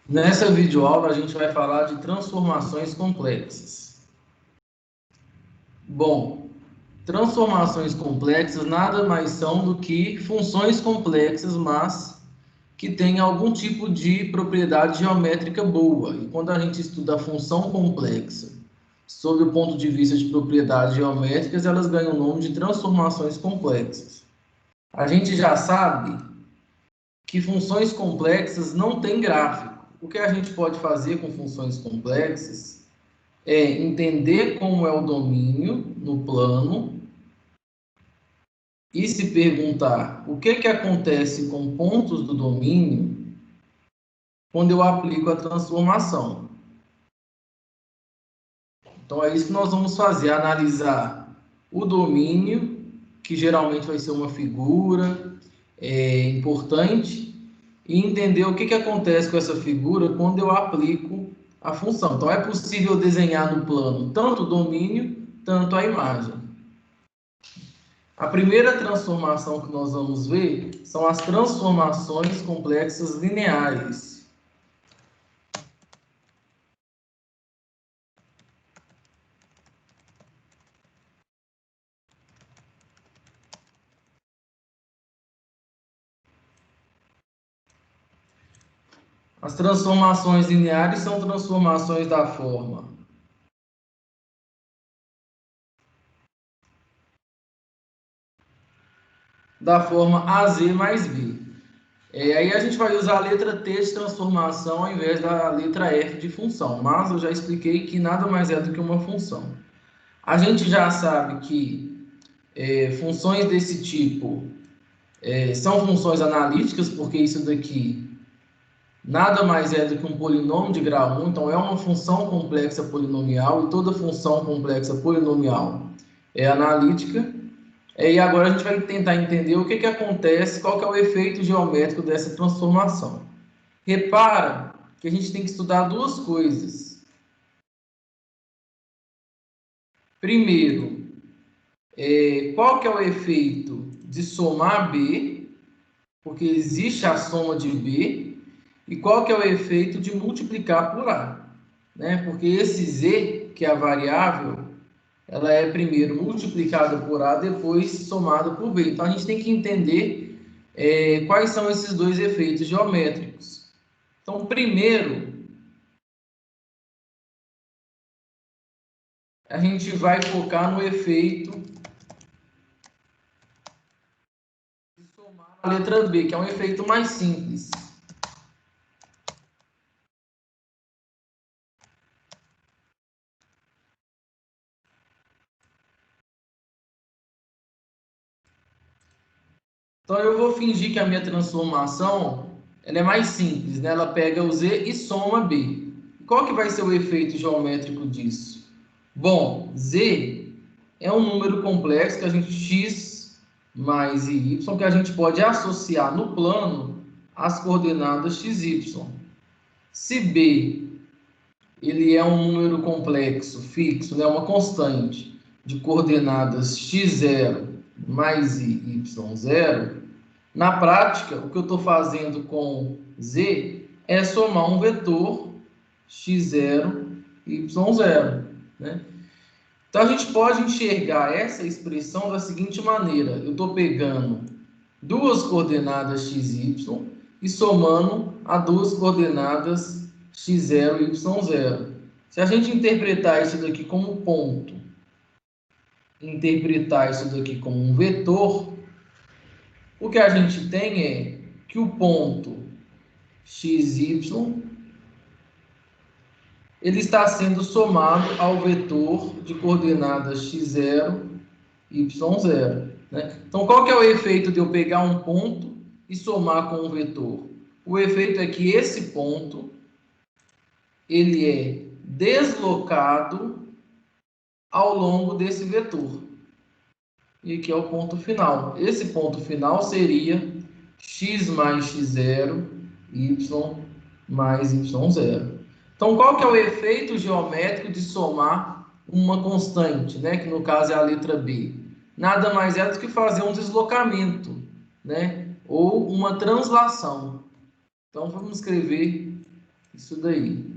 Nessa videoaula, a gente vai falar de transformações complexas. Bom, transformações complexas nada mais são do que funções complexas, mas que têm algum tipo de propriedade geométrica boa. E quando a gente estuda a função complexa sob o ponto de vista de propriedades geométricas, elas ganham o nome de transformações complexas. A gente já sabe que funções complexas não têm gráfico. O que a gente pode fazer com funções complexas é entender como é o domínio no plano e se perguntar o que acontece com pontos do domínio quando eu aplico a transformação. Então é isso que nós vamos fazer, analisar o domínio, que geralmente vai ser uma figura importante, e entender o que acontece com essa figura quando eu aplico a função. Então é possível desenhar no plano tanto o domínio, tanto a imagem. A primeira transformação que nós vamos ver são as transformações complexas lineares. As transformações lineares são transformações da forma AZ mais B. Aí a gente vai usar a letra T de transformação ao invés da letra F de função, mas eu já expliquei que nada mais é do que uma função. A gente já sabe que funções desse tipo são funções analíticas, porque isso daqui nada mais é do que um polinômio de grau 1, então é uma função complexa polinomial, e toda função complexa polinomial é analítica. E agora a gente vai tentar entender o que acontece, qual que é o efeito geométrico dessa transformação. Repara que a gente tem que estudar duas coisas. Primeiro, qual que é o efeito de somar B, porque existe a soma de B, e qual que é o efeito de multiplicar por A, né? Porque esse Z, que é a variável, ela é primeiro multiplicada por A, depois somada por B. Então a gente tem que entender quais são esses dois efeitos geométricos. Então, primeiro, a gente vai focar no efeito de somar a letra B, que é um efeito mais simples. Então eu vou fingir que a minha transformação ela é mais simples, né? Ela pega o Z e soma B. Qual que vai ser o efeito geométrico disso? Bom, Z é um número complexo que a gente x mais y que a gente pode associar no plano às coordenadas x, y. Se B ele é um número complexo fixo, né, uma constante de coordenadas x0 mais y0, na prática, o que eu estou fazendo com z é somar um vetor x0, y0, né? Então, a gente pode enxergar essa expressão da seguinte maneira. Eu estou pegando duas coordenadas x, y e somando a duas coordenadas x0 e y0. Se a gente interpretar isso daqui como ponto, interpretar isso daqui como um vetor, o que a gente tem é que o ponto xy ele está sendo somado ao vetor de coordenadas x0, y0. Né? Então, qual que é o efeito de eu pegar um ponto e somar com um vetor? O efeito é que esse ponto ele é deslocado ao longo desse vetor. E aqui é o ponto final. Esse ponto final seria x mais x0, y mais y0. Então, qual que é o efeito geométrico de somar uma constante, né? Que no caso é a letra B? Nada mais é do que fazer um deslocamento, né? Ou uma translação. Então, vamos escrever Isso daí.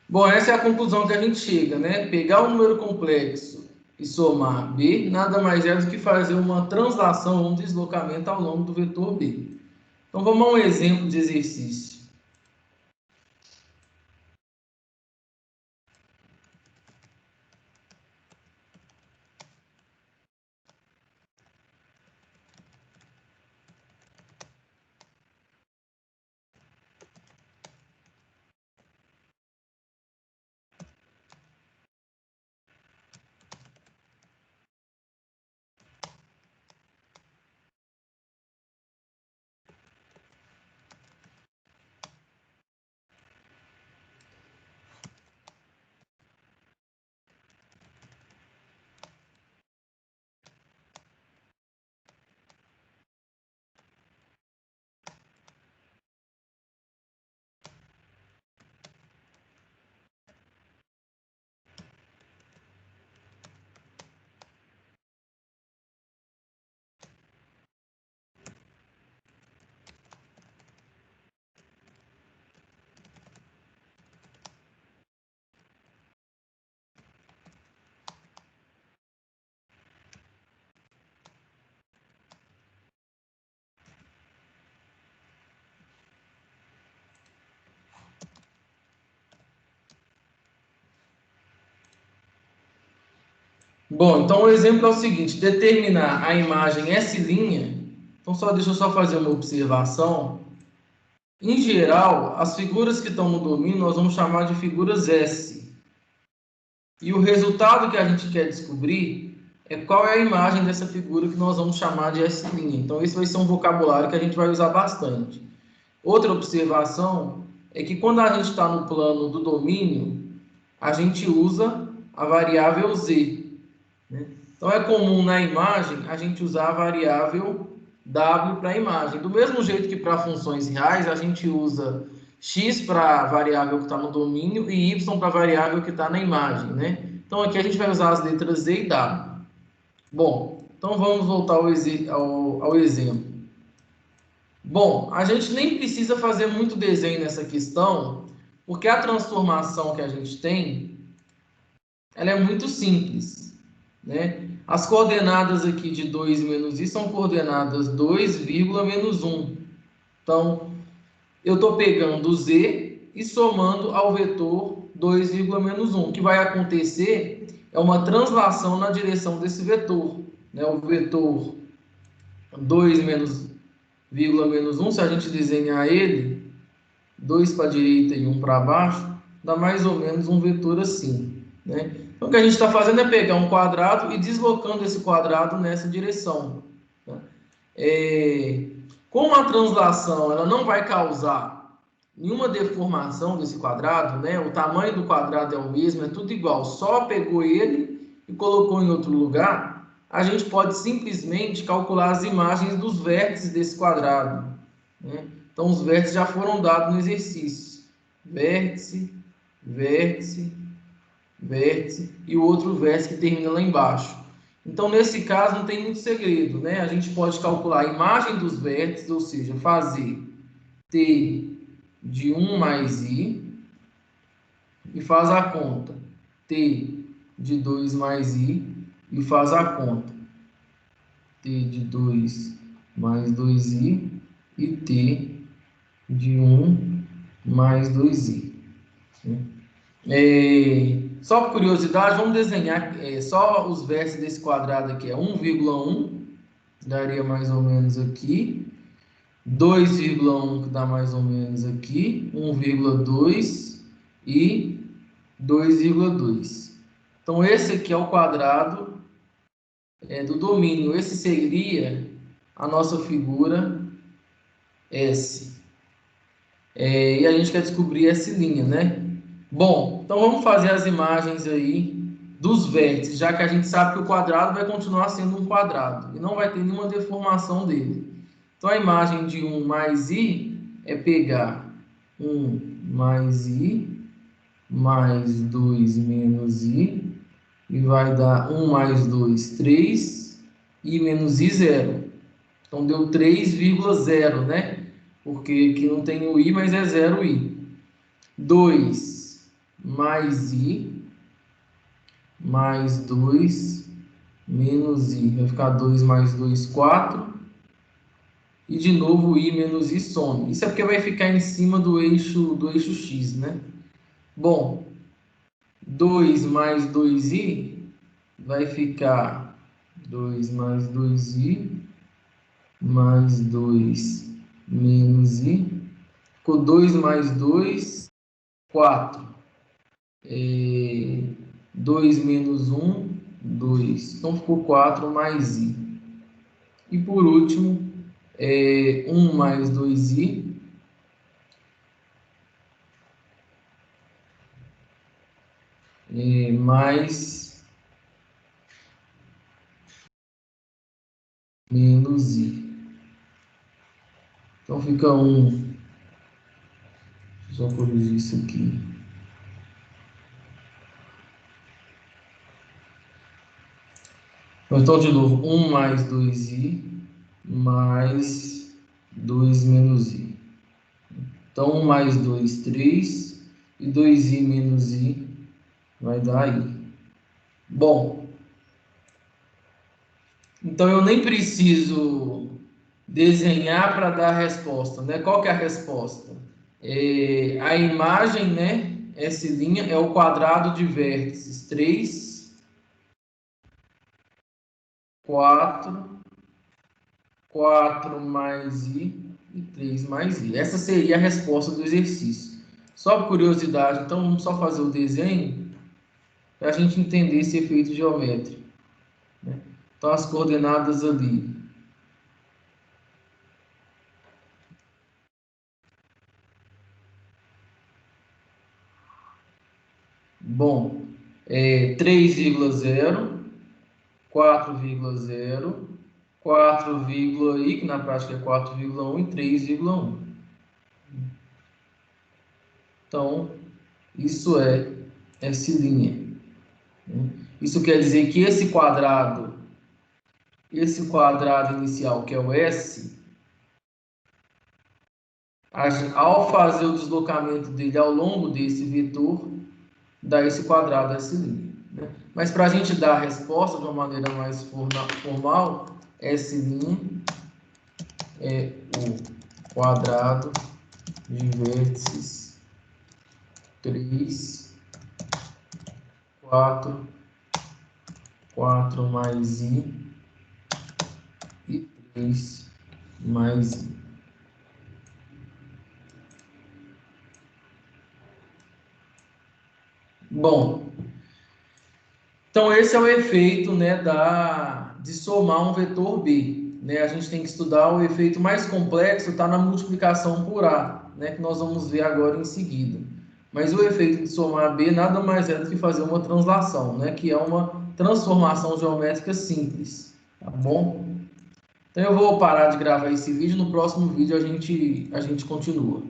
Bom, essa é a conclusão que a gente chega, né? Pegar um número complexo e somar b nada mais é do que fazer uma translação, um deslocamento ao longo do vetor b. Então vamos a um exemplo de exercício. Bom, então o exemplo é o seguinte: determinar a imagem S'. Então deixa eu só fazer uma observação. Em geral, as figuras que estão no domínio nós vamos chamar de figuras S. E o resultado que a gente quer descobrir é qual é a imagem dessa figura que nós vamos chamar de S'. Então esse vai ser um vocabulário que a gente vai usar bastante. Outra observação é que quando a gente está no plano do domínio, a gente usa a variável z, né? Então é comum na imagem a gente usar a variável w para a imagem. Do mesmo jeito que para funções reais a gente usa x para a variável que está no domínio e y para a variável que está na imagem, né? Então aqui a gente vai usar as letras z e w. Bom, então vamos voltar ao exemplo. Bom, a gente nem precisa fazer muito desenho nessa questão, porque a transformação que a gente tem, ela é muito simples, né? As coordenadas aqui de 2 menos i são coordenadas 2, menos 1. Então, eu estou pegando o z e somando ao vetor 2, menos 1. O que vai acontecer é uma translação na direção desse vetor, né? O vetor 2 menos 1, se a gente desenhar ele, 2 para a direita e 1 para baixo, dá mais ou menos um vetor assim, né? Então, o que a gente está fazendo é pegar um quadrado e deslocando esse quadrado nessa direção, tá? Como a translação ela não vai causar nenhuma deformação desse quadrado, né? O tamanho do quadrado é o mesmo, é tudo igual, só pegou ele e colocou em outro lugar, a gente pode simplesmente calcular as imagens dos vértices desse quadrado, né? Então, os vértices já foram dados no exercício. Vértice, vértice, vértice e o outro vértice que termina lá embaixo. Então, nesse caso, não tem muito segredo, né? A gente pode calcular a imagem dos vértices, ou seja, fazer t de 1 mais i e faz a conta. T de 2 mais i e faz a conta. T de 2 mais 2i e t de 1 mais 2i. Só por curiosidade, vamos desenhar só os vértices desse quadrado aqui. É 1,1, daria mais ou menos aqui. 2,1, que dá mais ou menos aqui. 1,2 e 2,2. Então, esse aqui é o quadrado do domínio. Esse seria a nossa figura S. E a gente quer descobrir S', né? Bom, então vamos fazer as imagens aí dos vértices, já que a gente sabe que o quadrado vai continuar sendo um quadrado e não vai ter nenhuma deformação dele. Então, a imagem de 1 mais i é pegar 1 mais i mais 2 menos i, e vai dar 1 mais 2, 3, i menos i, 0. Então, deu 3,0, né? Porque aqui não tem o i, mas é 0i. 2 mais i mais 2 menos i. Vai ficar 2 mais 2, 4. E de novo i menos i some. Isso é porque vai ficar em cima do eixo x, né? Bom, 2 mais 2i vai ficar 2 mais 2i mais 2 menos i. Ficou 2 mais 2, 4. 2 menos 1, 2. Então, ficou 4 mais i. E, por último, 1 mais 2i mais menos i. Então, fica 1. Deixa eu só corrigir isso aqui. Então, de novo, 1 mais 2i mais 2 menos i. Então, 1 mais 2, 3. E 2i menos i vai dar i. Bom, então eu nem preciso desenhar para dar a resposta, né? Qual que é a resposta? A imagem, né? S' é o quadrado de vértices 3, 4, 4 mais i e 3 mais i. Essa seria a resposta do exercício. Só por curiosidade, então vamos só fazer o desenho para a gente entender esse efeito geométrico, né? Então, as coordenadas ali. Bom, 3,0, 4,0, 4,i, que na prática é 4,1, e 3,1. Então, isso é S'. Isso quer dizer que esse quadrado inicial, que é o S, ao fazer o deslocamento dele ao longo desse vetor, dá esse quadrado S', né? Mas para a gente dar a resposta de uma maneira mais formal, S' é o quadrado de vértices 3, 4, 4 mais i e 3 mais i. Bom, então esse é o efeito, né, de somar um vetor B, né? A gente tem que estudar o efeito mais complexo, está na multiplicação por A, né, que nós vamos ver agora em seguida. Mas o efeito de somar B nada mais é do que fazer uma translação, né, que é uma transformação geométrica simples, tá bom? Então eu vou parar de gravar esse vídeo, no próximo vídeo a gente continua.